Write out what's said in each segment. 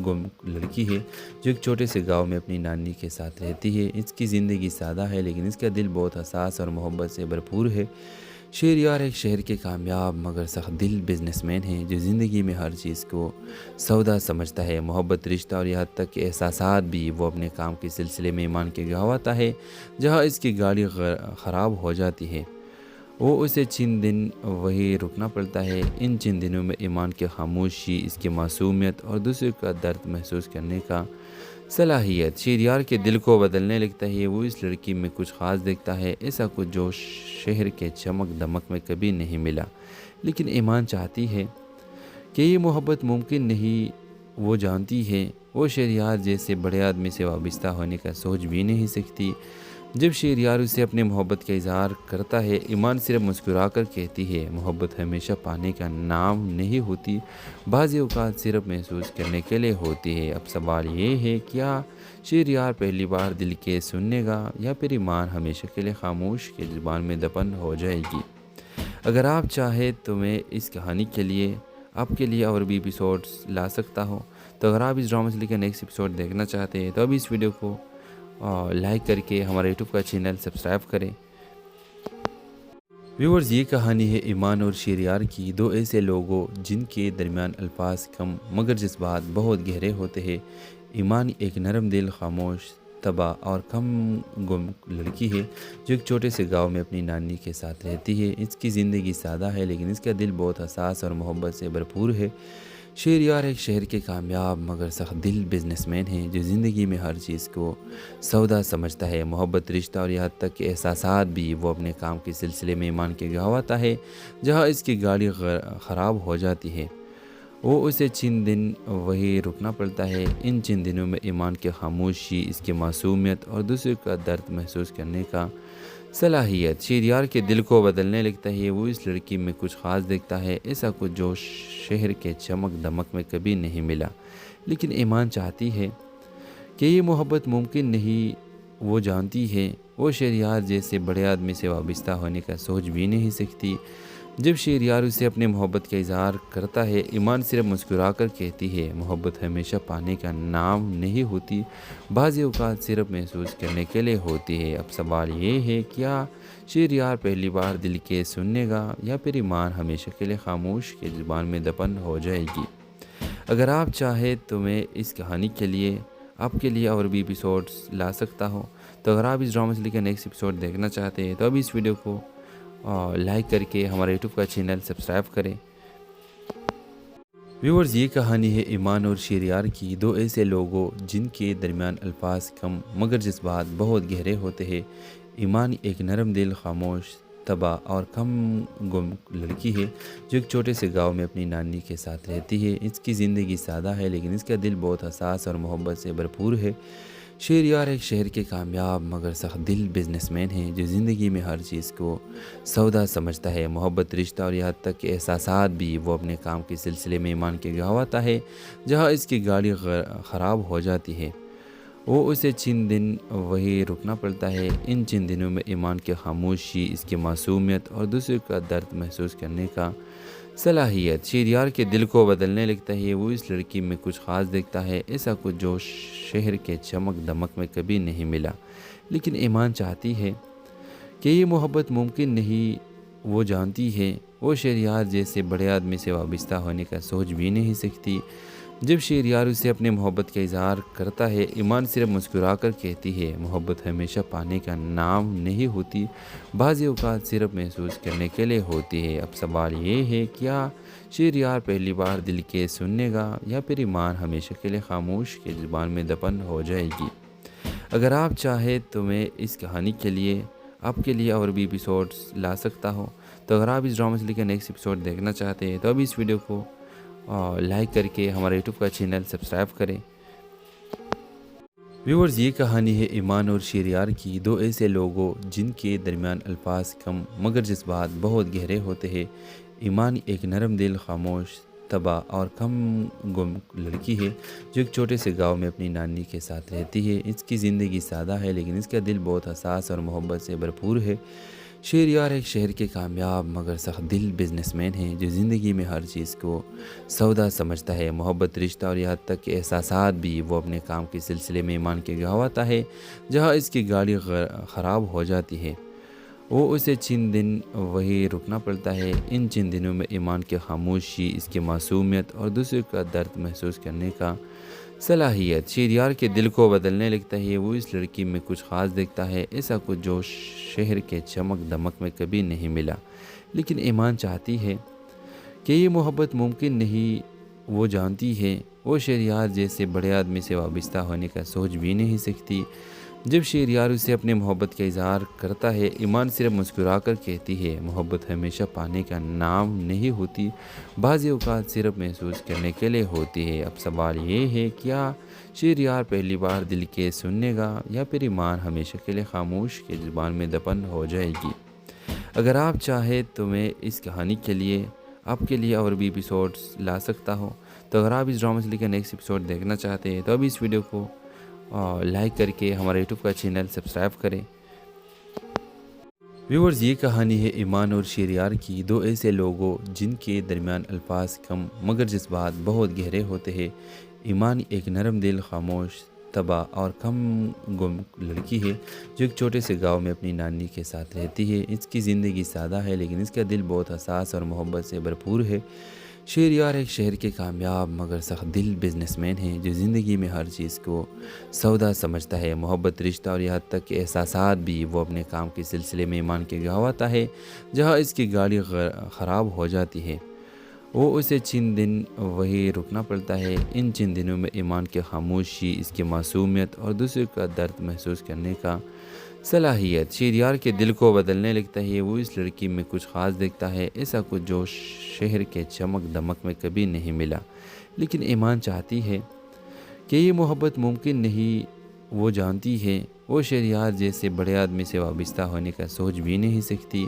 گم لڑکی ہے جو ایک چھوٹے سے گاؤں میں اپنی نانی کے ساتھ رہتی ہے۔ اس کی زندگی سادہ ہے لیکن اس کا دل بہت حساس اور محبت سے بھرپور ہے۔ شہریار ایک شہر کے کامیاب مگر سخت دل بزنس مین ہے جو زندگی میں ہر چیز کو سودا سمجھتا ہے۔ محبت، رشتہ اور یہاں تک کہ احساسات بھی وہ اپنے کام کے سلسلے میں ایمان کے گواتا ہے۔ جہاں اس کی گاڑی خراب ہو جاتی ہے وہ اسے چند دن وہی رکنا پڑتا ہے۔ ان چند دنوں میں ایمان کی خاموشی، اس کی معصومیت اور دوسرے کا درد محسوس کرنے کا صلاحیت شہریار کے دل کو بدلنے لگتا ہے۔ وہ اس لڑکی میں کچھ خاص دیکھتا ہے، ایسا کچھ جو شہر کے چمک دمک میں کبھی نہیں ملا۔ لیکن ایمان چاہتی ہے کہ یہ محبت ممکن نہیں۔ وہ جانتی ہے وہ شہریار جیسے بڑے آدمی سے وابستہ ہونے کا سوچ بھی نہیں سکتی۔ جب شہریار اسے اپنے محبت کا اظہار کرتا ہے، ایمان صرف مسکرا کر کہتی ہے، محبت ہمیشہ پانے کا نام نہیں ہوتی، بعض اوقات صرف محسوس کرنے کے لیے ہوتی ہے۔ اب سوال یہ ہے، کیا شہریار پہلی بار دل کے سننے گا یا پھر ایمان ہمیشہ کے لیے خاموش کی زبان میں دفن ہو جائے گی؟ اگر آپ چاہیں تو میں اس کہانی کے لیے آپ کے لیے اور بھی ایپیسوڈز لا سکتا ہوں۔ تو اگر آپ اس ڈرامہ سے لے کے نیکسٹ ایپیسوڈ دیکھنا چاہتے ہیں تو ابھی اس ویڈیو کو لائک کر کے ہمارے یوٹیوب کا چینل سبسکرائب کریں۔ ویورز، یہ کہانی ہے ایمان اور شہریار کی، دو ایسے لوگوں جن کے درمیان الفاظ کم مگر جذبات بہت گہرے ہوتے ہیں۔ ایمان ایک نرم دل، خاموش طبع اور کم گم لڑکی ہے جو ایک چھوٹے سے گاؤں میں اپنی نانی کے ساتھ رہتی ہے۔ اس کی زندگی سادہ ہے لیکن اس کا دل بہت حساس اور محبت سے بھرپور ہے۔ شہریار ایک شہر کے کامیاب مگر سخت دل بزنس مین ہے جو زندگی میں ہر چیز کو سودا سمجھتا ہے۔ محبت، رشتہ اور یہاں تک کہ احساسات بھی وہ اپنے کام کے سلسلے میں ایمان کے گواتا ہے۔ جہاں اس کی گاڑی خراب ہو جاتی ہے وہ اسے چند دن وہی رکنا پڑتا ہے۔ ان چند دنوں میں ایمان کی خاموشی، اس کی معصومیت اور دوسرے کا درد محسوس کرنے کا صلاحیت شہریار کے دل کو بدلنے لگتا ہے۔ وہ اس لڑکی میں کچھ خاص دیکھتا ہے، ایسا کچھ جو شہر کے چمک دمک میں کبھی نہیں ملا۔ لیکن ایمان چاہتی ہے کہ یہ محبت ممکن نہیں۔ وہ جانتی ہے وہ شہریار جیسے بڑے آدمی سے وابستہ ہونے کا سوچ بھی نہیں سکتی۔ جب شہریار اسے اپنے محبت کا اظہار کرتا ہے، ایمان صرف مسکرا کر کہتی ہے، محبت ہمیشہ پانے کا نام نہیں ہوتی، بعض اوقات صرف محسوس کرنے کے لیے ہوتی ہے۔ اب سوال یہ ہے، کیا شہریار پہلی بار دل کے سننے گا یا پھر ایمان ہمیشہ کے لیے خاموش کی زبان میں دفن ہو جائے گی؟ اگر آپ چاہیں تو میں اس کہانی کے لیے آپ کے لیے اور بھی ایپیسوڈز لا سکتا ہوں۔ تو اگر آپ اس ڈرامہ سے لے کے نیکسٹ ایپیسوڈ دیکھنا چاہتے ہیں تو ابھی اس ویڈیو کو لائک کر کے ہمارے یوٹیوب کا چینل سبسکرائب کریں۔ ویورز، یہ کہانی ہے ایمان اور شہریار کی، دو ایسے لوگوں جن کے درمیان الفاظ کم مگر جذبات بہت گہرے ہوتے ہیں۔ ایمان ایک نرم دل، خاموش طبع اور کم گم لڑکی ہے جو ایک چھوٹے سے گاؤں میں اپنی نانی کے ساتھ رہتی ہے۔ اس کی زندگی سادہ ہے لیکن اس کا دل بہت حساس اور محبت سے بھرپور ہے۔ شہریار ایک شہر کے کامیاب مگر سخت دل بزنس مین ہے جو زندگی میں ہر چیز کو سودا سمجھتا ہے۔ محبت، رشتہ اور یہاں تک کہ احساسات بھی وہ اپنے کام کے سلسلے میں ایمان کے گواتا ہے۔ جہاں اس کی گاڑی خراب ہو جاتی ہے وہ اسے چند دن وہی رکنا پڑتا ہے۔ ان چند دنوں میں ایمان کی خاموشی، اس کی معصومیت اور دوسرے کا درد محسوس کرنے کا صلاحیت شہریار کے دل کو بدلنے لگتا ہے۔ وہ اس لڑکی میں کچھ خاص دیکھتا ہے، ایسا کچھ جو شہر کے چمک دمک میں کبھی نہیں ملا۔ لیکن ایمان چاہتی ہے کہ یہ محبت ممکن نہیں۔ وہ جانتی ہے وہ شہریار جیسے بڑے آدمی سے وابستہ ہونے کا سوچ بھی نہیں سکتی۔ جب شہریار اسے اپنے محبت کا اظہار کرتا ہے، ایمان صرف مسکرا کر کہتی ہے، محبت ہمیشہ پانے کا نام نہیں ہوتی، بعض اوقات صرف محسوس کرنے کے لیے ہوتی ہے۔ اب سوال یہ ہے، کیا شہریار پہلی بار دل کے سننے گا یا پھر ایمان ہمیشہ کے لیے خاموش کی زبان میں دفن ہو جائے گی؟ اگر آپ چاہیں تو میں اس کہانی کے لیے آپ کے لیے اور بھی ایپیسوڈز لا سکتا ہوں۔ تو اگر آپ اس ڈرامہ سے لے کے نیکسٹ ایپیسوڈ دیکھنا چاہتے ہیں تو ابھی اس ویڈیو کو لائک کر کے ہمارے یوٹیوب کا چینل سبسکرائب کریں۔ ویورز، یہ کہانی ہے ایمان اور شہریار کی، دو ایسے لوگوں جن کے درمیان الفاظ کم مگر جذبات بہت گہرے ہوتے ہیں۔ ایمان ایک نرم دل، خاموش طبع اور کم گم لڑکی ہے جو ایک چھوٹے سے گاؤں میں اپنی نانی کے ساتھ رہتی ہے۔ اس کی زندگی سادہ ہے لیکن اس کا دل بہت حساس اور محبت سے بھرپور ہے۔ شہریار ایک شہر کے کامیاب مگر سخت دل بزنس مین ہیں جو زندگی میں ہر چیز کو سودا سمجھتا ہے۔ محبت، رشتہ اور یہاں تک کہ احساسات بھی وہ اپنے کام کے سلسلے میں ایمان کے گواتا ہے۔ جہاں اس کی گاڑی خراب ہو جاتی ہے وہ اسے چند دن وہی رکنا پڑتا ہے۔ ان چند دنوں میں ایمان کی خاموشی، اس کی معصومیت اور دوسرے کا درد محسوس کرنے کا صلاحیت شہریار کے دل کو بدلنے لگتا ہے۔ وہ اس لڑکی میں کچھ خاص دیکھتا ہے، ایسا کچھ جو شہر کے چمک دمک میں کبھی نہیں ملا۔ لیکن ایمان چاہتی ہے کہ یہ محبت ممکن نہیں۔ وہ جانتی ہے وہ شہریار جیسے بڑے آدمی سے وابستہ ہونے کا سوچ بھی نہیں سکتی۔ جب شہریار اسے اپنے محبت کا اظہار کرتا ہے، ایمان صرف مسکرا کر کہتی ہے، محبت ہمیشہ پانے کا نام نہیں ہوتی، بعض اوقات صرف محسوس کرنے کے لیے ہوتی ہے۔ اب سوال یہ ہے، کیا شہریار پہلی بار دل کے سننے گا یا پھر ایمان ہمیشہ کے لیے خاموش کے زبان میں دفن ہو جائے گی؟ اگر آپ چاہیں تو میں اس کہانی کے لیے آپ کے لیے اور بھی ایپیسوڈز لا سکتا ہوں۔ تو اگر آپ اس ڈرامہ سے لے کر نیکسٹ ایپیسوڈ دیکھنا چاہتے ہیں تو ابھی اس ویڈیو کو لائک کر کے ہمارے یوٹیوب کا چینل سبسکرائب کریں۔ ویورز، یہ کہانی ہے ایمان اور شہریار کی، دو ایسے لوگوں جن کے درمیان الفاظ کم مگر جذبات بہت گہرے ہوتے ہیں۔ ایمان ایک نرم دل، خاموش طبع اور کم گم لڑکی ہے جو ایک چھوٹے سے گاؤں میں اپنی نانی کے ساتھ رہتی ہے۔ اس کی زندگی سادہ ہے لیکن اس کا دل بہت حساس اور محبت سے بھرپور ہے۔ شہریار ایک شہر کے کامیاب مگر سخت دل بزنس مین ہیں جو زندگی میں ہر چیز کو سودا سمجھتا ہے۔ محبت، رشتہ اور یہاں تک کہ احساسات بھی وہ اپنے کام کے سلسلے میں ایمان کے گواتا ہے۔ جہاں اس کی گاڑی خراب ہو جاتی ہے وہ اسے چند دن وہی رکنا پڑتا ہے۔ ان چند دنوں میں ایمان کی خاموشی، اس کی معصومیت اور دوسرے کا درد محسوس کرنے کا صلاحیت شہریار کے دل کو بدلنے لگتا ہے۔ وہ اس لڑکی میں کچھ خاص دیکھتا ہے، ایسا کچھ جو شہر کے چمک دمک میں کبھی نہیں ملا۔ لیکن ایمان چاہتی ہے کہ یہ محبت ممکن نہیں۔ وہ جانتی ہے وہ شہریار جیسے بڑے آدمی سے وابستہ ہونے کا سوچ بھی نہیں سکتی۔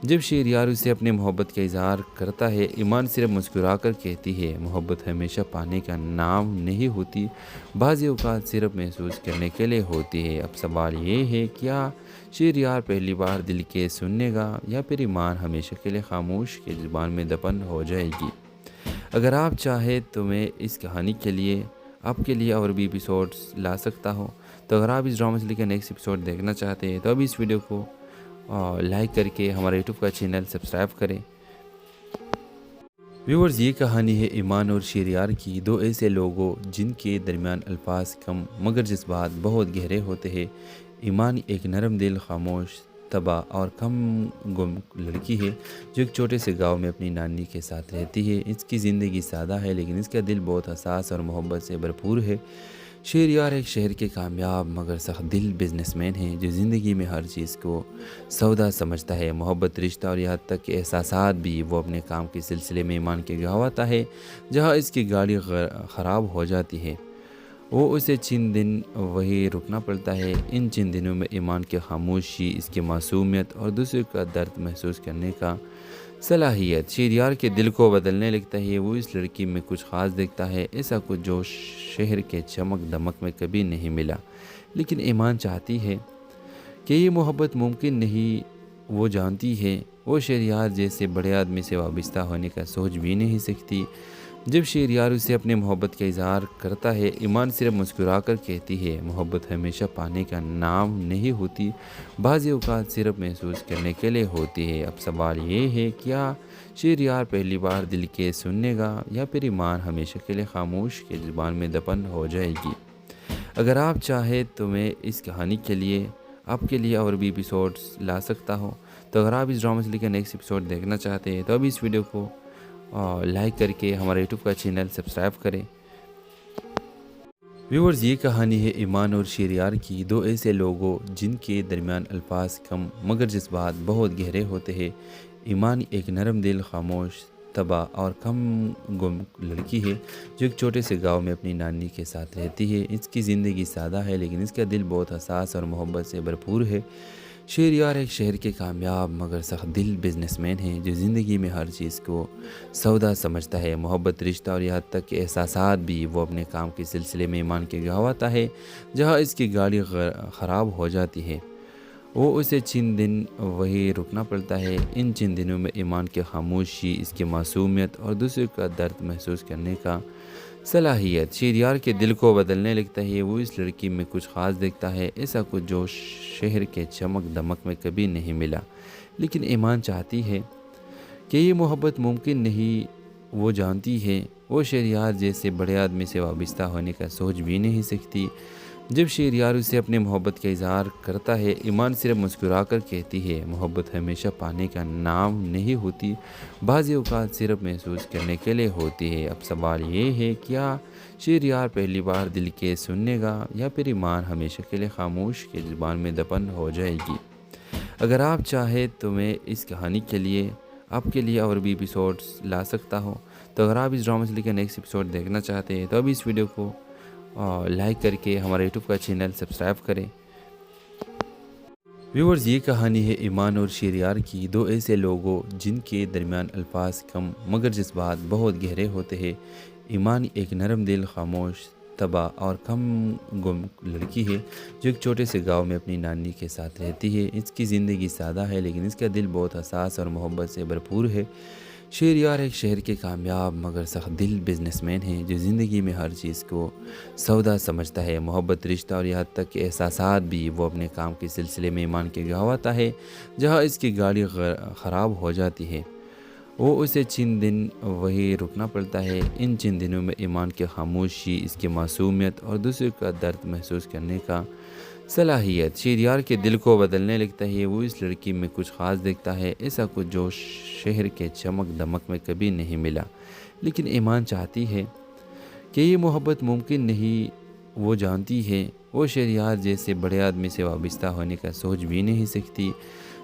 جب شہریار اسے اپنے محبت کا اظہار کرتا ہے، ایمان صرف مسکرا کر کہتی ہے، محبت ہمیشہ پانے کا نام نہیں ہوتی، بعض اوقات صرف محسوس کرنے کے لیے ہوتی ہے۔ اب سوال یہ ہے، کیا شہریار پہلی بار دل کے سننے گا یا پھر ایمان ہمیشہ کے لیے خاموش کے زبان میں دفن ہو جائے گی؟ اگر آپ چاہیں تو میں اس کہانی کے لیے آپ کے لیے اور بھی ایپیسوڈز لا سکتا ہوں۔ تو اگر آپ اس ڈرامہ سے لے کر نیکسٹ ایپیسوڈ دیکھنا چاہتے ہیں تو ابھی اس ویڈیو کو لائک کر کے ہمارے یوٹیوب کا چینل سبسکرائب کریں۔ ویورز، یہ کہانی ہے ایمان اور شہریار کی، دو ایسے لوگوں جن کے درمیان الفاظ کم مگر جذبات بہت گہرے ہوتے ہیں۔ ایمان ایک نرم دل، خاموش طبع اور کم گم لڑکی ہے جو ایک چھوٹے سے گاؤں میں اپنی نانی کے ساتھ رہتی ہے۔ اس کی زندگی سادہ ہے لیکن اس کا دل بہت حساس اور محبت سے بھرپور ہے۔ شہریار ایک شہر کے کامیاب مگر سخت دل بزنس مین ہیں جو زندگی میں ہر چیز کو سودا سمجھتا ہے۔ محبت، رشتہ اور یہاں تک کہ احساسات بھی وہ اپنے کام کے سلسلے میں ایمان کے گواتا ہے۔ جہاں اس کی گاڑی خراب ہو جاتی ہے وہ اسے چند دن وہی رکنا پڑتا ہے۔ ان چند دنوں میں ایمان کی خاموشی، اس کی معصومیت اور دوسرے کا درد محسوس کرنے کا صلاحیت شہریار کے دل کو بدلنے لگتا ہے۔ وہ اس لڑکی میں کچھ خاص دیکھتا ہے، ایسا کچھ جو شہر کے چمک دمک میں کبھی نہیں ملا۔ لیکن ایمان چاہتی ہے کہ یہ محبت ممکن نہیں۔ وہ جانتی ہے وہ شہریار جیسے بڑے آدمی سے وابستہ ہونے کا سوچ بھی نہیں سکتی۔ جب شہریار اسے اپنے محبت کا اظہار کرتا ہے، ایمان صرف مسکرا کر کہتی ہے، محبت ہمیشہ پانے کا نام نہیں ہوتی، بعض اوقات صرف محسوس کرنے کے لیے ہوتی ہے۔ اب سوال یہ ہے، کیا شہریار پہلی بار دل کے سننے گا یا پھر ایمان ہمیشہ کے لیے خاموش کے زبان میں دفن ہو جائے گی؟ اگر آپ چاہیں تو میں اس کہانی کے لیے آپ کے لیے اور بھی ایپیسوڈز لا سکتا ہوں۔ تو اگر آپ اس ڈرامہ سے لے کر نیکسٹ ایپیسوڈ دیکھنا چاہتے ہیں تو ابھی اس ویڈیو کو لائک کر کے ہمارے یوٹیوب کا چینل سبسکرائب کریں۔ ویورز، یہ کہانی ہے ایمان اور شہریار کی، دو ایسے لوگوں جن کے درمیان الفاظ کم مگر جذبات بہت گہرے ہوتے ہیں۔ ایمان ایک نرم دل، خاموش طبع اور کم گم لڑکی ہے جو ایک چھوٹے سے گاؤں میں اپنی نانی کے ساتھ رہتی ہے۔ اس کی زندگی سادہ ہے لیکن اس کا دل بہت حساس اور محبت سے بھرپور ہے۔ شہریار ایک شہر کے کامیاب مگر سخت دل بزنس مین ہیں جو زندگی میں ہر چیز کو سودا سمجھتا ہے۔ محبت، رشتہ اور یہاں تک کہ احساسات بھی وہ اپنے کام کے سلسلے میں ایمان کے گواتا ہے۔ جہاں اس کی گاڑی خراب ہو جاتی ہے وہ اسے چند دن وہی رکنا پڑتا ہے۔ ان چند دنوں میں ایمان کی خاموشی، اس کی معصومیت اور دوسرے کا درد محسوس کرنے کا صلاحیت شہریار کے دل کو بدلنے لگتا ہے۔ وہ اس لڑکی میں کچھ خاص دیکھتا ہے، ایسا کچھ جو شہر کے چمک دمک میں کبھی نہیں ملا۔ لیکن ایمان چاہتی ہے کہ یہ محبت ممکن نہیں۔ وہ جانتی ہے وہ شہریار جیسے بڑے آدمی سے وابستہ ہونے کا سوچ بھی نہیں سکتی۔ جب شہریار اسے اپنے محبت کا اظہار کرتا ہے، ایمان صرف مسکرا کر کہتی ہے، محبت ہمیشہ پانے کا نام نہیں ہوتی، بعض اوقات صرف محسوس کرنے کے لیے ہوتی ہے۔ اب سوال یہ ہے، کیا شہریار پہلی بار دل کے سننے گا یا پھر ایمان ہمیشہ کے لیے خاموش کے زبان میں دفن ہو جائے گی؟ اگر آپ چاہیں تو میں اس کہانی کے لیے آپ کے لیے اور بھی ایپیسوڈز لا سکتا ہوں۔ تو اگر آپ اس ڈرامہ سے لے کے نیکسٹ ایپیسوڈ دیکھنا چاہتے ہیں تو ابھی اس ویڈیو کو لائک کر کے ہمارے یوٹیوب کا چینل سبسکرائب کریں۔ ویورز، یہ کہانی ہے ایمان اور شہریار کی، دو ایسے لوگوں جن کے درمیان الفاظ کم مگر جذبات بہت گہرے ہوتے ہیں۔ ایمان ایک نرم دل، خاموش طبع اور کم گم لڑکی ہے جو ایک چھوٹے سے گاؤں میں اپنی نانی کے ساتھ رہتی ہے۔ اس کی زندگی سادہ ہے لیکن اس کا دل بہت حساس اور محبت سے بھرپور ہے۔ شہریار ایک شہر کے کامیاب مگر سخت دل بزنس مین ہے جو زندگی میں ہر چیز کو سودا سمجھتا ہے، محبت، رشتہ اور یہاں تک کہ احساسات بھی۔ وہ اپنے کام کے سلسلے میں ایمان کے گاؤں آتا ہے جہاں اس کی گاڑی خراب ہو جاتی ہے۔ وہ اسے چند دن وہی رکنا پڑتا ہے۔ ان چند دنوں میں ایمان کی خاموشی، اس کی معصومیت اور دوسرے کا درد محسوس کرنے کا صلاحیت شہریار کے دل کو بدلنے لگتا ہے۔ وہ اس لڑکی میں کچھ خاص دیکھتا ہے، ایسا کچھ جو شہر کے چمک دمک میں کبھی نہیں ملا۔ لیکن ایمان چاہتی ہے کہ یہ محبت ممکن نہیں۔ وہ جانتی ہے وہ شہریار جیسے بڑے آدمی سے وابستہ ہونے کا سوچ بھی نہیں سکتی۔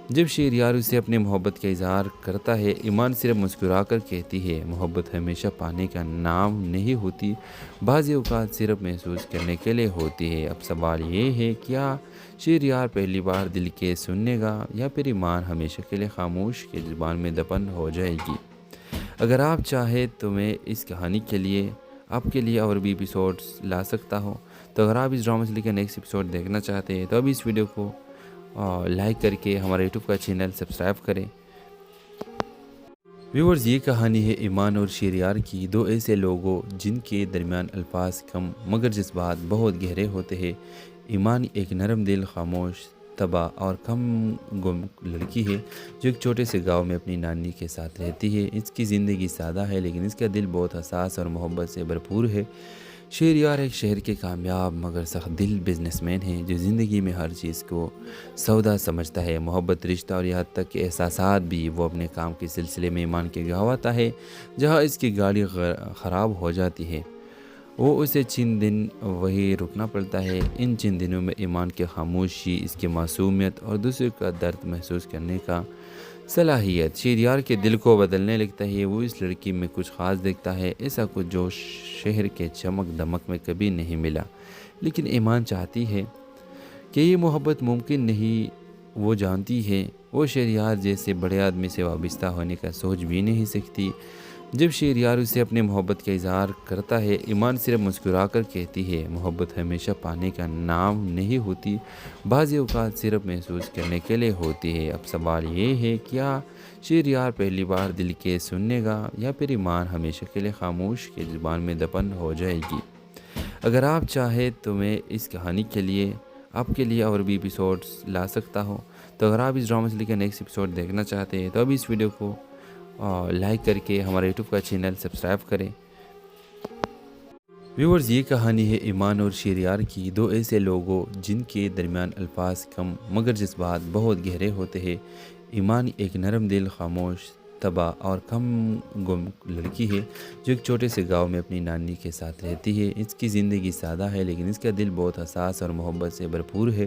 جب شہریار اسے اپنے محبت کا اظہار کرتا ہے، ایمان صرف مسکرا کر کہتی ہے، محبت ہمیشہ پانے کا نام نہیں ہوتی، بعض اوقات صرف محسوس کرنے کے لیے ہوتی ہے۔ اب سوال یہ ہے، کیا شہریار پہلی بار دل کے سننے گا یا پھر ایمان ہمیشہ کے لیے خاموش کے زبان میں دفن ہو جائے گی؟ اگر آپ چاہیں تو میں اس کہانی کے لیے آپ کے لیے اور بھی ایپیسوڈز لا سکتا ہوں۔ تو اگر آپ اس ڈرامہ سے لے کے نیکسٹ ایپیسوڈ دیکھنا چاہتے ہیں تو ابھی اس ویڈیو کو لائک کر کے ہمارے یوٹیوب کا چینل سبسکرائب کریں۔ ویورز، یہ کہانی ہے ایمان اور شہریار کی، دو ایسے لوگوں جن کے درمیان الفاظ کم مگر جذبات بہت گہرے ہوتے ہیں۔ ایمان ایک نرم دل، خاموش طبع اور کم گم لڑکی ہے جو ایک چھوٹے سے گاؤں میں اپنی نانی کے ساتھ رہتی ہے۔ اس کی زندگی سادہ ہے لیکن اس کا دل بہت حساس اور محبت سے بھرپور ہے۔ شہریار ایک شہر کے کامیاب مگر سخت دل بزنس مین ہے جو زندگی میں ہر چیز کو سودا سمجھتا ہے، محبت، رشتہ اور یہاں تک کہ احساسات بھی۔ وہ اپنے کام کے سلسلے میں ایمان کے گاؤں آتا ہے جہاں اس کی گاڑی خراب ہو جاتی ہے۔ وہ اسے چند دن وہی رکنا پڑتا ہے۔ ان چند دنوں میں ایمان کی خاموشی، اس کی معصومیت اور دوسرے کا درد محسوس کرنے کا صلاحیت شہریار کے دل کو بدلنے لگتا ہے۔ وہ اس لڑکی میں کچھ خاص دیکھتا ہے، ایسا کچھ جو شہر کے چمک دمک میں کبھی نہیں ملا۔ لیکن ایمان چاہتی ہے کہ یہ محبت ممکن نہیں۔ وہ جانتی ہے وہ شہریار جیسے بڑے آدمی سے وابستہ ہونے کا سوچ بھی نہیں سکتی۔ جب شہریار اسے اپنے محبت کا اظہار کرتا ہے، ایمان صرف مسکرا کر کہتی ہے، محبت ہمیشہ پانے کا نام نہیں ہوتی، بعض اوقات صرف محسوس کرنے کے لیے ہوتی ہے۔ اب سوال یہ ہے، کیا شہریار پہلی بار دل کے سننے گا یا پھر ایمان ہمیشہ کے لیے خاموش کے زبان میں دفن ہو جائے گی؟ اگر آپ چاہیں تو میں اس کہانی کے لیے آپ کے لیے اور بھی ایپیسوڈز لا سکتا ہوں۔ تو اگر آپ اس ڈرامہ سے لے کے نیکسٹ ایپیسوڈ دیکھنا چاہتے ہیں تو ابھی اس ویڈیو کو لائک کر کے ہمارے یوٹیوب کا چینل سبسکرائب کریں۔ ویورز، یہ کہانی ہے ایمان اور شہریار کی، دو ایسے لوگوں جن کے درمیان الفاظ کم مگر جذبات بہت گہرے ہوتے ہیں۔ ایمان ایک نرم دل، خاموش طبع اور کم گم لڑکی ہے جو ایک چھوٹے سے گاؤں میں اپنی نانی کے ساتھ رہتی ہے۔ اس کی زندگی سادہ ہے لیکن اس کا دل بہت حساس اور محبت سے بھرپور ہے۔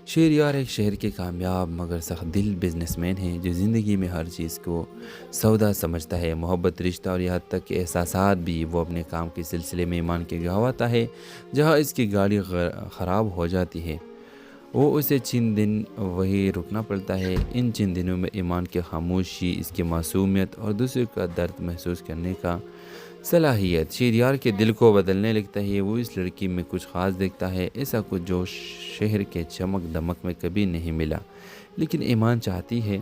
شہریار ایک شہر کے کامیاب مگر سخت دل بزنس مین ہے جو زندگی میں ہر چیز کو سودا سمجھتا ہے، محبت، رشتہ اور یہاں تک کہ احساسات بھی۔ وہ اپنے کام کے سلسلے میں ایمان کے گاؤں آتا ہے جہاں اس کی گاڑی خراب ہو جاتی ہے۔ وہ اسے چند دن وہی رکنا پڑتا ہے۔ ان چند دنوں میں ایمان کی خاموشی، اس کی معصومیت اور دوسرے کا درد محسوس کرنے کا صلاحیت شہریار کے دل کو بدلنے لگتا ہے، وہ اس لڑکی میں کچھ خاص دیکھتا ہے، ایسا کچھ جو شہر کے چمک دمک میں کبھی نہیں ملا۔ لیکن ایمان چاہتی ہے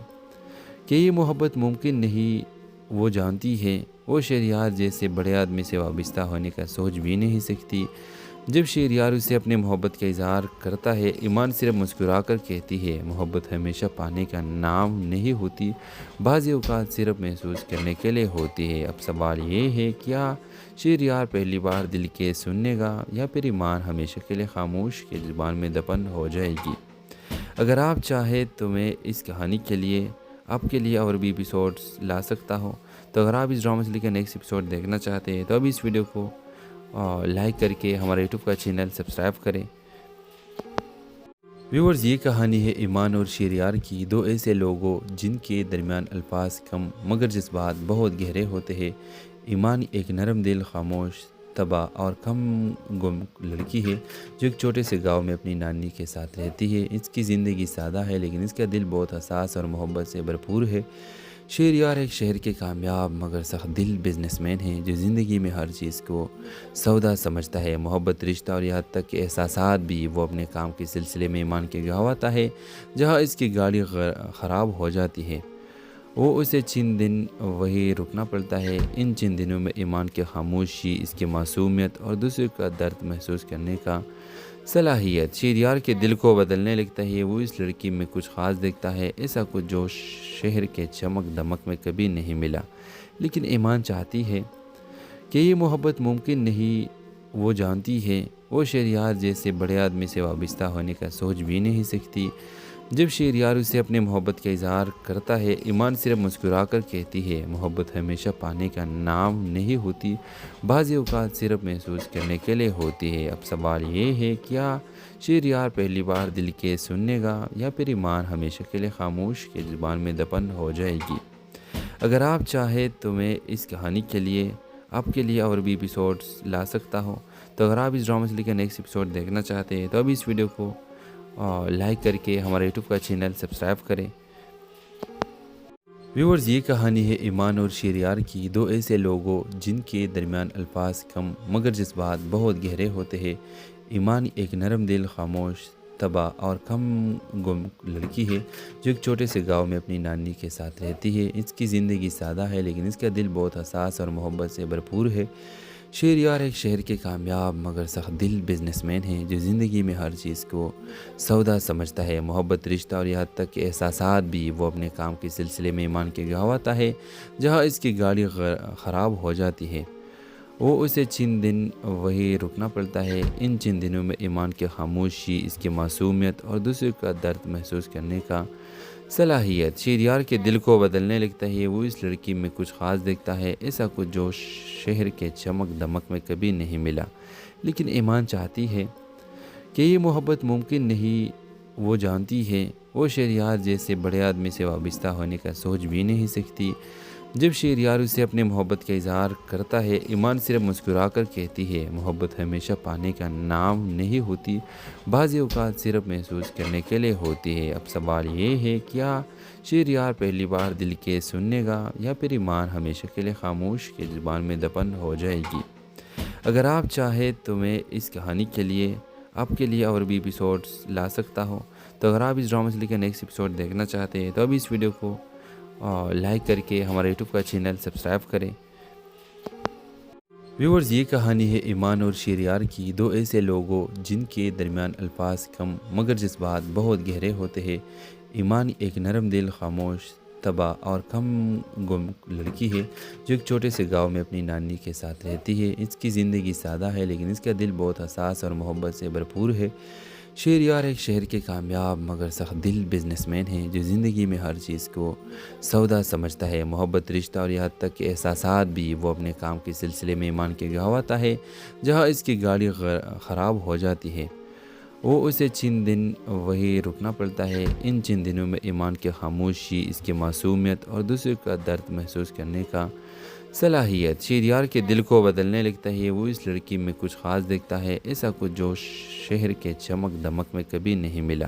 کہ یہ محبت ممکن نہیں، وہ جانتی ہے وہ شہریار جیسے بڑے آدمی سے وابستہ ہونے کا سوچ بھی نہیں سکتی۔ جب شہریار اسے اپنے محبت کا اظہار کرتا ہے، ایمان صرف مسکرا کر کہتی ہے، محبت ہمیشہ پانے کا نام نہیں ہوتی، بعض اوقات صرف محسوس کرنے کے لیے ہوتی ہے۔ اب سوال یہ ہے، کیا شہریار پہلی بار دل کے سننے گا یا پھر ایمان ہمیشہ کے لیے خاموش کے زبان میں دفن ہو جائے گی؟ اگر آپ چاہیں تو میں اس کہانی کے لیے آپ کے لیے اور بھی ایپیسوڈز لا سکتا ہوں۔ تو اگر آپ اس ڈرامہ سے لے کر نیکسٹ ایپیسوڈ دیکھنا چاہتے ہیں تو ابھی اس ویڈیو کو لائک کر کے ہمارے یوٹیوب کا چینل سبسکرائب کریں۔ ویورز، یہ کہانی ہے ایمان اور شہریار کی، دو ایسے لوگوں جن کے درمیان الفاظ کم مگر جذبات بہت گہرے ہوتے ہیں۔ ایمان ایک نرم دل، خاموش طبع اور کم گم لڑکی ہے جو ایک چھوٹے سے گاؤں میں اپنی نانی کے ساتھ رہتی ہے۔ اس کی زندگی سادہ ہے لیکن اس کا دل بہت حساس اور محبت سے بھرپور ہے۔ شہریار ایک شہر کے کامیاب مگر سخت دل بزنس مین ہے جو زندگی میں ہر چیز کو سودا سمجھتا ہے، محبت، رشتہ اور یہاں تک کہ احساسات بھی۔ وہ اپنے کام کے سلسلے میں ایمان کے گاؤں آتا ہے جہاں اس کی گاڑی خراب ہو جاتی ہے۔ وہ اسے چند دن وہی رکنا پڑتا ہے۔ ان چند دنوں میں ایمان کی خاموشی، اس کی معصومیت اور دوسرے کا درد محسوس کرنے کا صلاحیت شہریار کے دل کو بدلنے لگتا ہے۔ وہ اس لڑکی میں کچھ خاص دیکھتا ہے، ایسا کچھ جو شہر کے چمک دمک میں کبھی نہیں ملا۔ لیکن ایمان چاہتی ہے کہ یہ محبت ممکن نہیں، وہ جانتی ہے وہ شہریار جیسے بڑے آدمی سے وابستہ ہونے کا سوچ بھی نہیں سکتی۔ جب شہریار اسے اپنے محبت کا اظہار کرتا ہے، ایمان صرف مسکرا کر کہتی ہے، محبت ہمیشہ پانے کا نام نہیں ہوتی، بعض اوقات صرف محسوس کرنے کے لیے ہوتی ہے۔ اب سوال یہ ہے، کیا شہریار پہلی بار دل کے سننے گا یا پھر ایمان ہمیشہ کے لیے خاموش کے زبان میں دفن ہو جائے گی؟ اگر آپ چاہیں تو میں اس کہانی کے لیے آپ کے لیے اور بھی ایپیسوڈز لا سکتا ہوں۔ تو اگر آپ اس ڈرامہ سے لے کر نیکسٹ ایپیسوڈ دیکھنا چاہتے ہیں تو ابھی اس ویڈیو کو لائک کر کے ہمارے یوٹیوب کا چینل سبسکرائب کریں۔ ویورز، یہ کہانی ہے ایمان اور شہریار کی، دو ایسے لوگوں جن کے درمیان الفاظ کم مگر جذبات بہت گہرے ہوتے ہیں۔ ایمان ایک نرم دل، خاموش طبع اور کم گم لڑکی ہے جو ایک چھوٹے سے گاؤں میں اپنی نانی کے ساتھ رہتی ہے۔ اس کی زندگی سادہ ہے لیکن اس کا دل بہت حساس اور محبت سے بھرپور ہے۔ شہریار ایک شہر کے کامیاب مگر سخت دل بزنس مین ہے جو زندگی میں ہر چیز کو سودا سمجھتا ہے، محبت، رشتہ اور یہاں تک کہ احساسات بھی۔ وہ اپنے کام کے سلسلے میں ایمان کے گاؤں آتا ہے جہاں اس کی گاڑی خراب ہو جاتی ہے۔ وہ اسے چند دن وہی رکنا پڑتا ہے۔ ان چند دنوں میں ایمان کی خاموشی، اس کی معصومیت اور دوسرے کا درد محسوس کرنے کا صلاحیت شہریار کے دل کو بدلنے لگتا ہے۔ وہ اس لڑکی میں کچھ خاص دیکھتا ہے، ایسا کچھ جو شہر کے چمک دمک میں کبھی نہیں ملا۔ لیکن ایمان چاہتی ہے کہ یہ محبت ممکن نہیں، وہ جانتی ہے وہ شہریار جیسے بڑے آدمی سے وابستہ ہونے کا سوچ بھی نہیں سکتی۔ جب شہریار اسے اپنے محبت کا اظہار کرتا ہے، ایمان صرف مسکرا کر کہتی ہے، محبت ہمیشہ پانے کا نام نہیں ہوتی، بعض اوقات صرف محسوس کرنے کے لیے ہوتی ہے۔ اب سوال یہ ہے، کیا شہریار پہلی بار دل کے سننے گا یا پھر ایمان ہمیشہ کے لیے خاموش کے زبان میں دفن ہو جائے گی؟ اگر آپ چاہیں تو میں اس کہانی کے لیے آپ کے لیے اور بھی ایپیسوڈز لا سکتا ہوں۔ تو اگر آپ اس ڈرامہ سے لے کر نیکسٹ ایپیسوڈ دیکھنا چاہتے ہیں تو ابھی اس ویڈیو کو لائک کر کے ہمارے یوٹیوب کا چینل سبسکرائب کریں۔ ویورز، یہ کہانی ہے ایمان اور شہریار کی، دو ایسے لوگوں جن کے درمیان الفاظ کم مگر جذبات بہت گہرے ہوتے ہیں۔ ایمان ایک نرم دل، خاموش طبع اور کم گم لڑکی ہے جو ایک چھوٹے سے گاؤں میں اپنی نانی کے ساتھ رہتی ہے۔ اس کی زندگی سادہ ہے لیکن اس کا دل بہت حساس اور محبت سے بھرپور ہے۔ شہریار ایک شہر کے کامیاب مگر سخت دل بزنس مین ہے جو زندگی میں ہر چیز کو سودا سمجھتا ہے، محبت، رشتہ اور یہاں تک کہ احساسات بھی۔ وہ اپنے کام کے سلسلے میں ایمان کے گاؤں آتا ہے جہاں اس کی گاڑی خراب ہو جاتی ہے۔ وہ اسے چند دن وہی رکنا پڑتا ہے۔ ان چند دنوں میں ایمان کی خاموشی، اس کی معصومیت اور دوسرے کا درد محسوس کرنے کا صلاحیت شہریار کے دل کو بدلنے لگتا ہے۔ وہ اس لڑکی میں کچھ خاص دیکھتا ہے، ایسا کچھ جو شہر کے چمک دمک میں کبھی نہیں ملا۔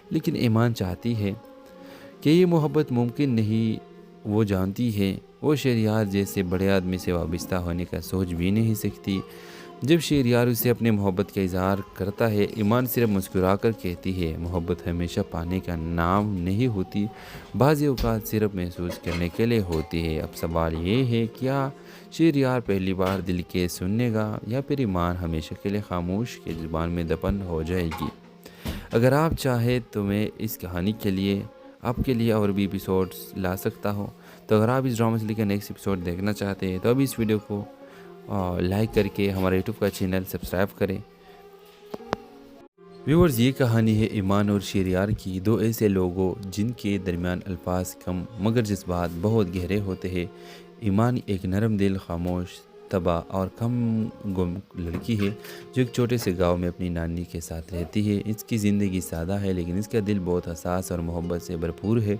لیکن ایمان چاہتی ہے کہ یہ محبت ممکن نہیں، وہ جانتی ہے، وہ شہریار جیسے بڑے آدمی سے وابستہ ہونے کا سوچ بھی نہیں سکتی۔ جب شہریار اسے اپنے محبت کا اظہار کرتا ہے، ایمان صرف مسکرا کر کہتی ہے، محبت ہمیشہ پانے کا نام نہیں ہوتی، بعض اوقات صرف محسوس کرنے کے لیے ہوتی ہے۔ اب سوال یہ ہے، کیا شہریار پہلی بار دل کے سننے گا یا پھر ایمان ہمیشہ کے لیے خاموش کے زبان میں دفن ہو جائے گی؟ اگر آپ چاہیں تو میں اس کہانی کے لیے آپ کے لیے اور بھی ایپیسوڈز لا سکتا ہوں۔ تو اگر آپ اس ڈرامہ سے لے کر نیکسٹ ایپیسوڈ دیکھنا چاہتے ہیں تو ابھی اس ویڈیو کو لائک کر کے ہمارے یوٹیوب کا چینل سبسکرائب کریں۔ ویورز، یہ کہانی ہے ایمان اور شہریار کی، دو ایسے لوگوں جن کے درمیان الفاظ کم مگر جذبات بہت گہرے ہوتے ہیں۔ ایمان ایک نرم دل، خاموش طبع اور کم گم لڑکی ہے جو ایک چھوٹے سے گاؤں میں اپنی نانی کے ساتھ رہتی ہے۔ اس کی زندگی سادہ ہے لیکن اس کا دل بہت حساس اور محبت سے بھرپور ہے۔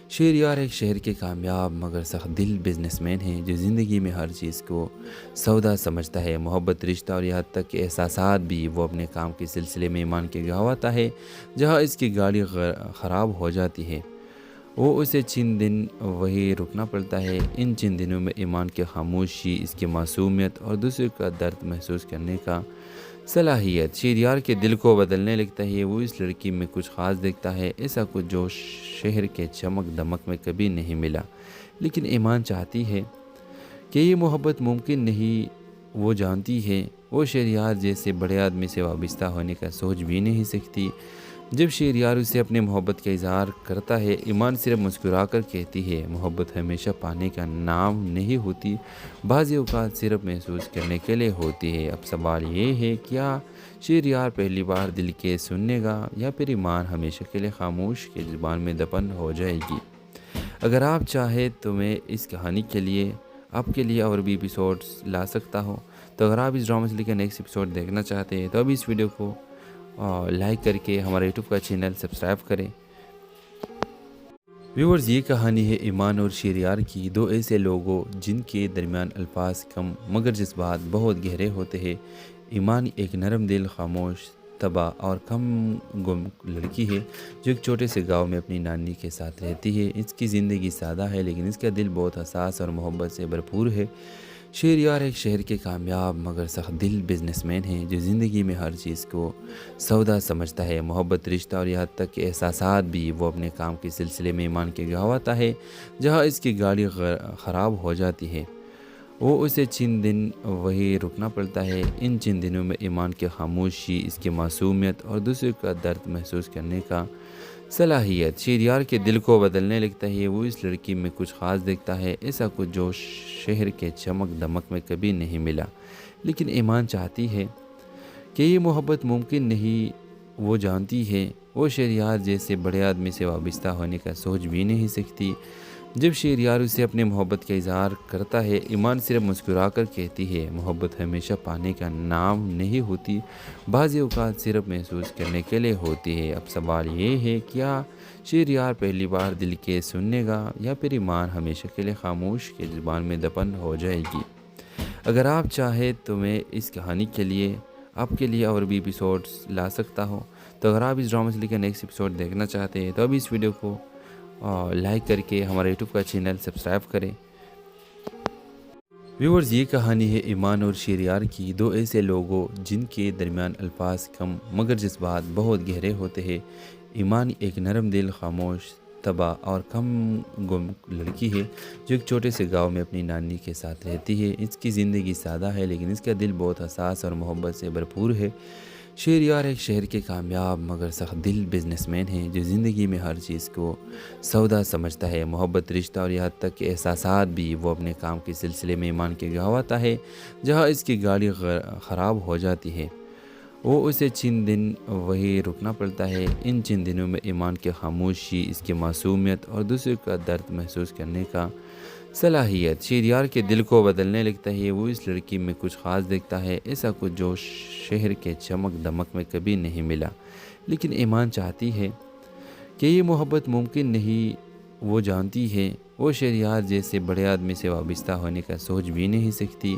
شہریار ایک شہر کے کامیاب مگر سخت دل بزنس مین ہے جو زندگی میں ہر چیز کو سودا سمجھتا ہے، محبت، رشتہ اور یہاں تک کہ احساسات بھی۔ وہ اپنے کام کے سلسلے میں ایمان کے گاؤں آتا ہے جہاں اس کی گاڑی خراب ہو جاتی ہے۔ وہ اسے چند دن وہی رکنا پڑتا ہے۔ ان چند دنوں میں ایمان کی خاموشی، اس کی معصومیت اور دوسرے کا درد محسوس کرنے کا صلاحیت شہریار کے دل کو بدلنے لگتا ہے۔ وہ اس لڑکی میں کچھ خاص دیکھتا ہے، ایسا کچھ جو شہر کے چمک دمک میں کبھی نہیں ملا۔ لیکن ایمان چاہتی ہے کہ یہ محبت ممکن نہیں۔ وہ جانتی ہے، وہ شہریار جیسے بڑے آدمی سے وابستہ ہونے کا سوچ بھی نہیں سکتی۔ جب شہریار اسے اپنے محبت کا اظہار کرتا ہے، ایمان صرف مسکرا کر کہتی ہے، محبت ہمیشہ پانے کا نام نہیں ہوتی، بعض اوقات صرف محسوس کرنے کے لیے ہوتی ہے۔ اب سوال یہ ہے، کیا شہریار پہلی بار دل کے سننے گا یا پھر ایمان ہمیشہ کے لیے خاموش کے زبان میں دفن ہو جائے گی؟ اگر آپ چاہیں تو میں اس کہانی کے لیے آپ کے لیے اور بھی ایپیسوڈز لا سکتا ہوں۔ تو اگر آپ اس ڈرامہ سے لے کر نیکسٹ ایپیسوڈ دیکھنا چاہتے ہیں تو ابھی اس ویڈیو کو لائک کر کے ہمارے یوٹیوب کا چینل سبسکرائب کریں۔ ویورز، یہ کہانی ہے ایمان اور شہریار کی، دو ایسے لوگوں جن کے درمیان الفاظ کم مگر جذبات بہت گہرے ہوتے ہیں۔ ایمان ایک نرم دل، خاموش طبع اور کم گم لڑکی ہے جو ایک چھوٹے سے گاؤں میں اپنی نانی کے ساتھ رہتی ہے۔ اس کی زندگی سادہ ہے لیکن اس کا دل بہت حساس اور محبت سے بھرپور ہے۔ شہریار ایک شہر کے کامیاب مگر سخت دل بزنس مین ہے جو زندگی میں ہر چیز کو سودا سمجھتا ہے، محبت، رشتہ اور یہاں تک کہ احساسات بھی۔ وہ اپنے کام کے سلسلے میں ایمان کے گاؤں آتا ہے جہاں اس کی گاڑی خراب ہو جاتی ہے۔ وہ اسے چند دن وہی رکنا پڑتا ہے۔ ان چند دنوں میں ایمان کی خاموشی، اس کی معصومیت اور دوسرے کا درد محسوس کرنے کا صلاحیت شہریار کے دل کو بدلنے لگتا ہے۔ وہ اس لڑکی میں کچھ خاص دیکھتا ہے، ایسا کچھ جو شہر کے چمک دمک میں کبھی نہیں ملا۔ لیکن ایمان چاہتی ہے کہ یہ محبت ممکن نہیں۔ وہ جانتی ہے، وہ شہریار جیسے بڑے آدمی سے وابستہ ہونے کا سوچ بھی نہیں سکتی۔ جب شہریار اسے اپنے محبت کا اظہار کرتا ہے، ایمان صرف مسکرا کر کہتی ہے، محبت ہمیشہ پانے کا نام نہیں ہوتی، بعض اوقات صرف محسوس کرنے کے لیے ہوتی ہے۔ اب سوال یہ ہے، کیا شہریار پہلی بار دل کے سننے گا یا پھر ایمان ہمیشہ کے لیے خاموش کے زبان میں دفن ہو جائے گی؟ اگر آپ چاہیں تو میں اس کہانی کے لیے آپ کے لیے اور بھی ایپیسوڈز لا سکتا ہوں۔ تو اگر آپ اس ڈرامہ سے لے کر نیکسٹ ایپیسوڈ دیکھنا چاہتے ہیں تو ابھی اس ویڈیو کو لائک کر کے ہمارے یوٹیوب کا چینل سبسکرائب کریں۔ ویورز، یہ کہانی ہے ایمان اور شہریار کی، دو ایسے لوگوں جن کے درمیان الفاظ کم مگر جذبات بہت گہرے ہوتے ہیں۔ ایمان ایک نرم دل، خاموش طبع اور کم گم لڑکی ہے جو ایک چھوٹے سے گاؤں میں اپنی نانی کے ساتھ رہتی ہے۔ اس کی زندگی سادہ ہے لیکن اس کا دل بہت حساس اور محبت سے بھرپور ہے۔ شہریار ایک شہر کے کامیاب مگر سخت دل بزنس مین ہے جو زندگی میں ہر چیز کو سودا سمجھتا ہے، محبت، رشتہ اور یہاں تک کہ احساسات بھی۔ وہ اپنے کام کے سلسلے میں ایمان کے گاؤں آتا ہے جہاں اس کی گاڑی خراب ہو جاتی ہے۔ وہ اسے چند دن وہی رکنا پڑتا ہے۔ ان چند دنوں میں ایمان کی خاموشی، اس کی معصومیت اور دوسرے کا درد محسوس کرنے کا صلاحیت شہریار کے دل کو بدلنے لگتا ہے۔ وہ اس لڑکی میں کچھ خاص دیکھتا ہے، ایسا کچھ جو شہر کے چمک دمک میں کبھی نہیں ملا۔ لیکن ایمان چاہتی ہے کہ یہ محبت ممکن نہیں۔ وہ جانتی ہے، وہ شہریار جیسے بڑے آدمی سے وابستہ ہونے کا سوچ بھی نہیں سکتی۔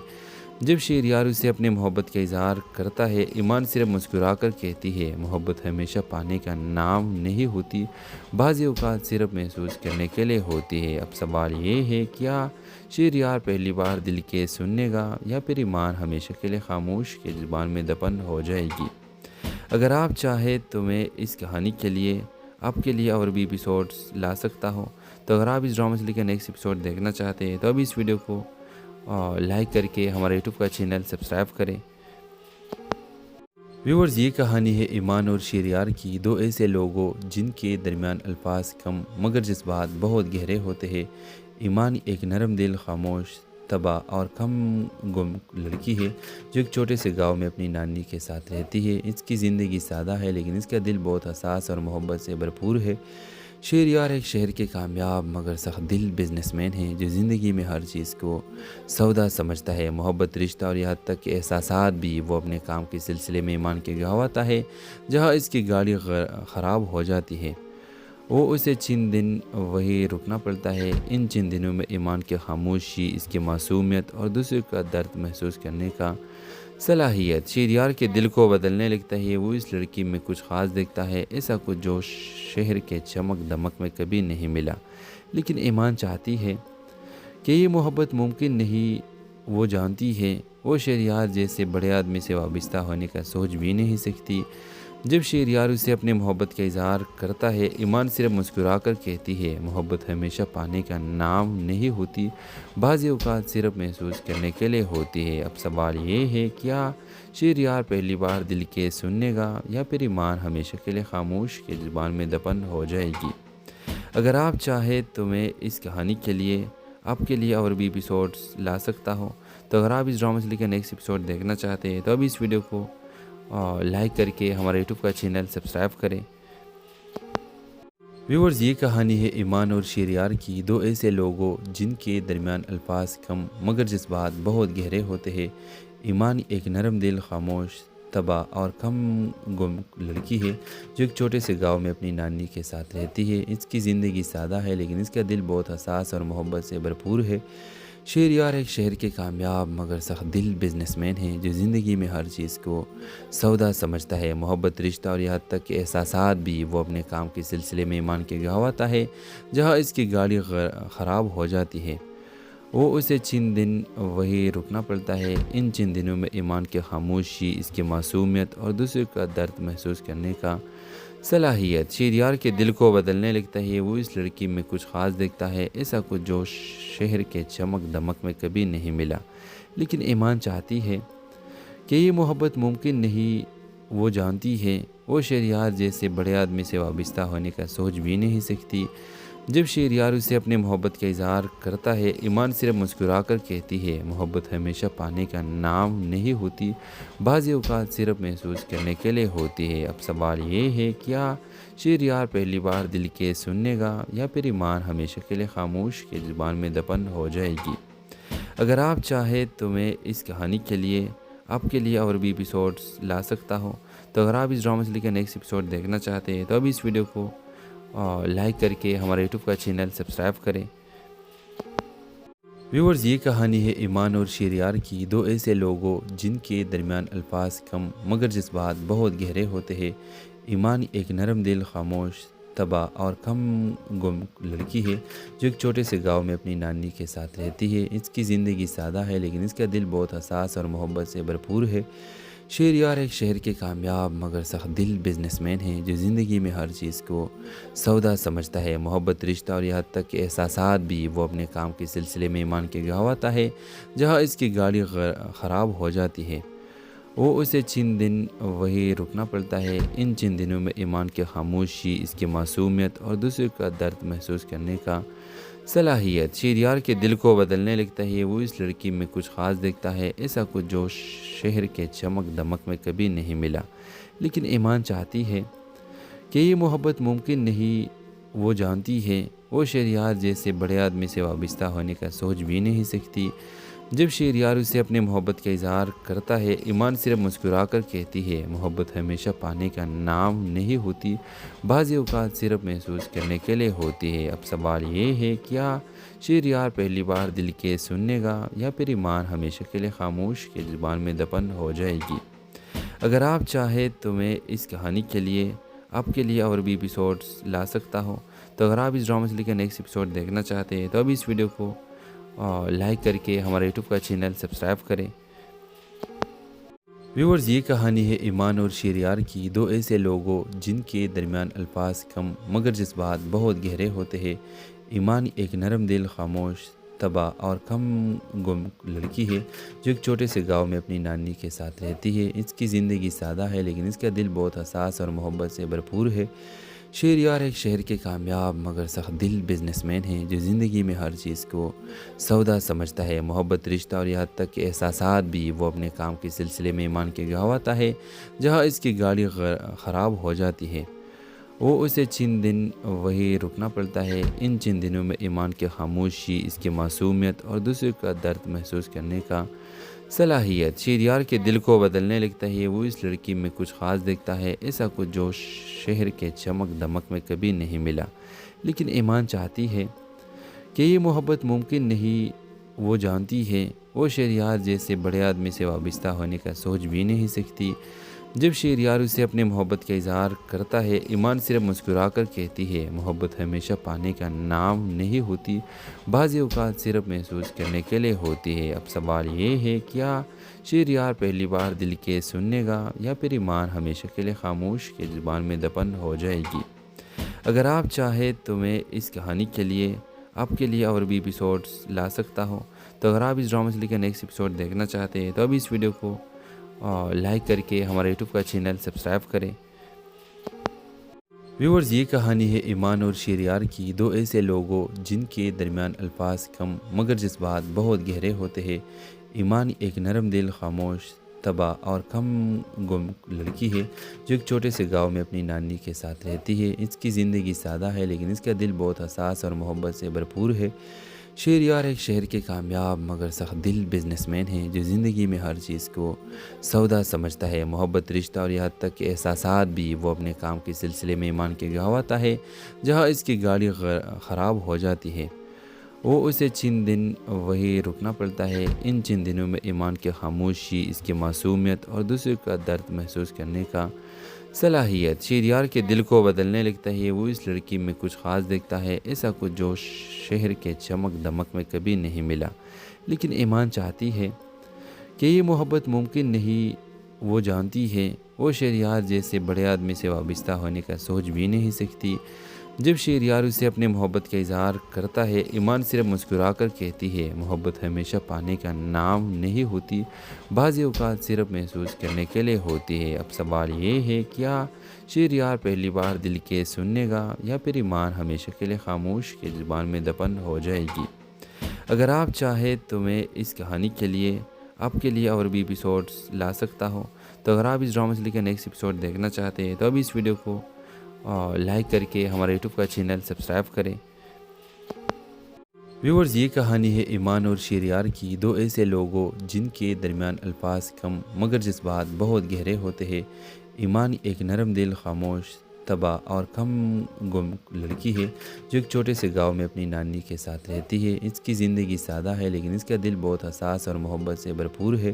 جب شہریار اسے اپنے محبت کا اظہار کرتا ہے، ایمان صرف مسکرا کر کہتی ہے محبت ہمیشہ پانے کا نام نہیں ہوتی، بعض اوقات صرف محسوس کرنے کے لیے ہوتی ہے۔ اب سوال یہ ہے، کیا شہریار پہلی بار دل کے سننے گا یا پھر ایمان ہمیشہ کے لیے خاموش کے زبان میں دفن ہو جائے گی؟ اگر آپ چاہیں تو میں اس کہانی کے لیے آپ کے لیے اور بھی ایپیسوڈز لا سکتا ہوں، تو اگر آپ اس ڈرامہ سے لے کے نیکسٹ ایپیسوڈ دیکھنا چاہتے ہیں تو ابھی اس ویڈیو کو لائک کر کے ہمارے یوٹیوب کا چینل سبسکرائب کریں۔ ویورز، یہ کہانی ہے ایمان اور شہریار کی، دو ایسے لوگوں جن کے درمیان الفاظ کم مگر جذبات بہت گہرے ہوتے ہیں۔ ایمان ایک نرم دل، خاموش طبع اور کم گم لڑکی ہے جو ایک چھوٹے سے گاؤں میں اپنی نانی کے ساتھ رہتی ہے۔ اس کی زندگی سادہ ہے لیکن اس کا دل بہت حساس اور محبت سے بھرپور ہے۔ شہریار ایک شہر کے کامیاب مگر سخت دل بزنس مین ہے جو زندگی میں ہر چیز کو سودا سمجھتا ہے، محبت، رشتہ اور یہاں تک کہ احساسات بھی۔ وہ اپنے کام کے سلسلے میں ایمان کے گاؤں آتا ہے جہاں اس کی گاڑی خراب ہو جاتی ہے۔ وہ اسے چند دن وہی رکنا پڑتا ہے۔ ان چند دنوں میں ایمان کی خاموشی، اس کی معصومیت اور دوسرے کا درد محسوس کرنے کا صلاحیت شہریار کے دل کو بدلنے لگتا ہے۔ وہ اس لڑکی میں کچھ خاص دیکھتا ہے، ایسا کچھ جو شہر کے چمک دمک میں کبھی نہیں ملا۔ لیکن ایمان چاہتی ہے کہ یہ محبت ممکن نہیں۔ وہ جانتی ہے وہ شہریار جیسے بڑے آدمی سے وابستہ ہونے کا سوچ بھی نہیں سکتی۔ جب شہریار اسے اپنے محبت کا اظہار کرتا ہے، ایمان صرف مسکرا کر کہتی ہے محبت ہمیشہ پانے کا نام نہیں ہوتی، بعض اوقات صرف محسوس کرنے کے لیے ہوتی ہے۔ اب سوال یہ ہے، کیا شہریار پہلی بار دل کے سننے گا یا پھر ایمان ہمیشہ کے لیے خاموش کے زبان میں دفن ہو جائے گی؟ اگر آپ چاہیں تو میں اس کہانی کے لیے آپ کے لیے اور بھی ایپیسوڈز لا سکتا ہوں، تو اگر آپ اس ڈرامہ سے لے کے نیکسٹ ایپیسوڈ دیکھنا چاہتے ہیں تو ابھی اس ویڈیو کو لائک کر کے ہمارے یوٹیوب کا چینل سبسکرائب کریں۔ ویورز، یہ کہانی ہے ایمان اور شہریار کی، دو ایسے لوگوں جن کے درمیان الفاظ کم مگر جذبات بہت گہرے ہوتے ہیں۔ ایمان ایک نرم دل، خاموش طبع اور کم گم لڑکی ہے جو ایک چھوٹے سے گاؤں میں اپنی نانی کے ساتھ رہتی ہے۔ اس کی زندگی سادہ ہے لیکن اس کا دل بہت حساس اور محبت سے بھرپور ہے۔ شہریار ایک شہر کے کامیاب مگر سخت دل بزنس مین ہے جو زندگی میں ہر چیز کو سودا سمجھتا ہے، محبت، رشتہ اور یہاں تک کہ احساسات بھی۔ وہ اپنے کام کے سلسلے میں ایمان کے گاؤں آتا ہے جہاں اس کی گاڑی خراب ہو جاتی ہے۔ وہ اسے چند دن وہی رکنا پڑتا ہے۔ ان چند دنوں میں ایمان کی خاموشی، اس کی معصومیت اور دوسرے کا درد محسوس کرنے کا صلاحیت شہریار کے دل کو بدلنے لگتا ہے۔ وہ اس لڑکی میں کچھ خاص دیکھتا ہے، ایسا کچھ جو شہر کے چمک دمک میں کبھی نہیں ملا۔ لیکن ایمان چاہتی ہے کہ یہ محبت ممکن نہیں۔ وہ جانتی ہے وہ شہریار جیسے بڑے آدمی سے وابستہ ہونے کا سوچ بھی نہیں سکتی۔ جب شہریار اسے اپنے محبت کا اظہار کرتا ہے، ایمان صرف مسکرا کر کہتی ہے محبت ہمیشہ پانے کا نام نہیں ہوتی، بعض اوقات صرف محسوس کرنے کے لیے ہوتی ہے۔ اب سوال یہ ہے، کیا شہریار پہلی بار دل کے سننے گا یا پھر ایمان ہمیشہ کے لیے خاموش کے زبان میں دفن ہو جائے گی؟ اگر آپ چاہیں تو میں اس کہانی کے لیے آپ کے لیے اور بھی ایپیسوڈز لا سکتا ہوں، تو اگر آپ اس ڈرامہ سے لے کے نیکسٹ ایپیسوڈ دیکھنا چاہتے ہیں تو ابھی اس ویڈیو کو لائک کر کے ہمارے یوٹیوب کا چینل سبسکرائب کریں۔ ویورز، یہ کہانی ہے ایمان اور شہریار کی، دو ایسے لوگوں جن کے درمیان الفاظ کم مگر جذبات بہت گہرے ہوتے ہیں۔ ایمان ایک نرم دل، خاموش طبع اور کم گم لڑکی ہے جو ایک چھوٹے سے گاؤں میں اپنی نانی کے ساتھ رہتی ہے۔ اس کی زندگی سادہ ہے لیکن اس کا دل بہت حساس اور محبت سے بھرپور ہے۔ شہریار ایک شہر کے کامیاب مگر سخت دل بزنس مین ہے جو زندگی میں ہر چیز کو سودا سمجھتا ہے، محبت، رشتہ اور یہاں تک کہ احساسات بھی۔ وہ اپنے کام کے سلسلے میں ایمان کے گاؤں آتا ہے جہاں اس کی گاڑی خراب ہو جاتی ہے۔ وہ اسے چند دن وہی رکنا پڑتا ہے۔ ان چند دنوں میں ایمان کی خاموشی، اس کی معصومیت اور دوسرے کا درد محسوس کرنے کا صلاحیت شہریار کے دل کو بدلنے لگتا ہے۔ وہ اس لڑکی میں کچھ خاص دیکھتا ہے، ایسا کچھ جو شہر کے چمک دمک میں کبھی نہیں ملا۔ لیکن ایمان چاہتی ہے کہ یہ محبت ممکن نہیں۔ وہ جانتی ہے وہ شہریار جیسے بڑے آدمی سے وابستہ ہونے کا سوچ بھی نہیں سکتی۔ جب شہریار اسے اپنے محبت کا اظہار کرتا ہے، ایمان صرف مسکرا کر کہتی ہے محبت ہمیشہ پانے کا نام نہیں ہوتی، بعض اوقات صرف محسوس کرنے کے لیے ہوتی ہے۔ اب سوال یہ ہے، کیا شہریار پہلی بار دل کے سننے گا یا پھر ایمان ہمیشہ کے لیے خاموش کے زبان میں دفن ہو جائے گی؟ اگر آپ چاہیں تو میں اس کہانی کے لیے آپ کے لیے اور بھی ایپیسوڈز لا سکتا ہوں، تو اگر آپ اس ڈرامہ سے لے کر نیکسٹ ایپیسوڈ دیکھنا چاہتے ہیں تو ابھی اس ویڈیو کو لائک کر کے ہمارے یوٹیوب کا چینل سبسکرائب کریں۔ ویورز، یہ کہانی ہے ایمان اور شہریار کی، دو ایسے لوگوں جن کے درمیان الفاظ کم مگر جذبات بہت گہرے ہوتے ہیں۔ ایمان ایک نرم دل، خاموش طبع اور کم گم لڑکی ہے جو ایک چھوٹے سے گاؤں میں اپنی نانی کے ساتھ رہتی ہے۔ اس کی زندگی سادہ ہے لیکن اس کا دل بہت حساس اور محبت سے بھرپور ہے۔ شہریار ایک شہر کے کامیاب مگر سخت دل بزنس مین ہے جو زندگی میں ہر چیز کو سودا سمجھتا ہے، محبت، رشتہ اور یہاں تک کہ احساسات بھی۔ وہ اپنے کام کے سلسلے میں ایمان کے گاؤں آتا ہے جہاں اس کی گاڑی خراب ہو جاتی ہے۔ وہ اسے چند دن وہی رکنا پڑتا ہے۔ ان چند دنوں میں ایمان کی خاموشی، اس کی معصومیت اور دوسرے کا درد محسوس کرنے کا صلاحیت شہریار کے دل کو بدلنے لگتا ہے۔ وہ اس لڑکی میں کچھ خاص دیکھتا ہے، ایسا کچھ جو شہر کے چمک دمک میں کبھی نہیں ملا۔ لیکن ایمان چاہتی ہے کہ یہ محبت ممکن نہیں۔ وہ جانتی ہے وہ شہریار جیسے بڑے آدمی سے وابستہ ہونے کا سوچ بھی نہیں سکتی۔ جب شہریار اسے اپنے محبت کا اظہار کرتا ہے، ایمان صرف مسکرا کر کہتی ہے محبت ہمیشہ پانے کا نام نہیں ہوتی، بعض اوقات صرف محسوس کرنے کے لیے ہوتی ہے۔ اب سوال یہ ہے، کیا شہریار پہلی بار دل کے سننے گا یا پھر ایمان ہمیشہ کے لیے خاموش کے زبان میں دفن ہو جائے گی؟ اگر آپ چاہیں تو میں اس کہانی کے لیے آپ کے لیے اور بھی ایپیسوڈز لا سکتا ہوں، تو اگر آپ اس ڈرامہ سے لے کر نیکسٹ ایپیسوڈ دیکھنا چاہتے ہیں تو ابھی اس ویڈیو کو لائک کر کے ہمارے یوٹیوب کا چینل سبسکرائب کریں۔ ویورز، یہ کہانی ہے ایمان اور شہریار کی، دو ایسے لوگوں جن کے درمیان الفاظ کم مگر جذبات بہت گہرے ہوتے ہیں۔ ایمان ایک نرم دل، خاموش طبع اور کم گم لڑکی ہے جو ایک چھوٹے سے گاؤں میں اپنی نانی کے ساتھ رہتی ہے۔ اس کی زندگی سادہ ہے لیکن اس کا دل بہت حساس اور محبت سے بھرپور ہے۔ شہریار ایک شہر کے کامیاب مگر سخت دل بزنس مین ہے جو زندگی میں ہر چیز کو سودا سمجھتا ہے، محبت، رشتہ اور یہاں تک کہ احساسات بھی۔ وہ اپنے کام کے سلسلے میں ایمان کے گاؤں آتا ہے جہاں اس کی گاڑی خراب ہو جاتی ہے۔ وہ اسے چند دن وہی رکنا پڑتا ہے۔ ان چند دنوں میں ایمان کی خاموشی، اس کی معصومیت اور دوسرے کا درد محسوس کرنے کا صلاحیت شہریار کے دل کو بدلنے لگتا ہے۔ وہ اس لڑکی میں کچھ خاص دیکھتا ہے، ایسا کچھ جو شہر کے چمک دمک میں کبھی نہیں ملا۔ لیکن ایمان چاہتی ہے کہ یہ محبت ممکن نہیں۔ وہ جانتی ہے وہ شہریار جیسے بڑے آدمی سے وابستہ ہونے کا سوچ بھی نہیں سکتی۔ جب شہریار اسے اپنے محبت کا اظہار کرتا ہے، ایمان صرف مسکرا کر کہتی ہے محبت ہمیشہ پانے کا نام نہیں ہوتی، بعض اوقات صرف محسوس کرنے کے لیے ہوتی ہے۔ اب سوال یہ ہے، کیا شہریار پہلی بار دل کے سننے گا یا پھر ایمان ہمیشہ کے لیے خاموش کے زبان میں دفن ہو جائے گی؟ اگر آپ چاہیں تو میں اس کہانی کے لیے آپ کے لیے اور بھی ایپیسوڈز لا سکتا ہوں، تو اگر آپ اس ڈرامہ سے لے کر نیکسٹ ایپیسوڈ دیکھنا چاہتے ہیں تو ابھی اس ویڈیو کو لائک کر کے ہمارے یوٹیوب کا چینل سبسکرائب کریں۔ ویورز، یہ کہانی ہے ایمان اور شہریار کی، دو ایسے لوگوں جن کے درمیان الفاظ کم مگر جذبات بہت گہرے ہوتے ہیں۔ ایمان ایک نرم دل، خاموش طبع اور کم گم لڑکی ہے جو ایک چھوٹے سے گاؤں میں اپنی نانی کے ساتھ رہتی ہے۔ اس کی زندگی سادہ ہے لیکن اس کا دل بہت حساس اور محبت سے بھرپور ہے۔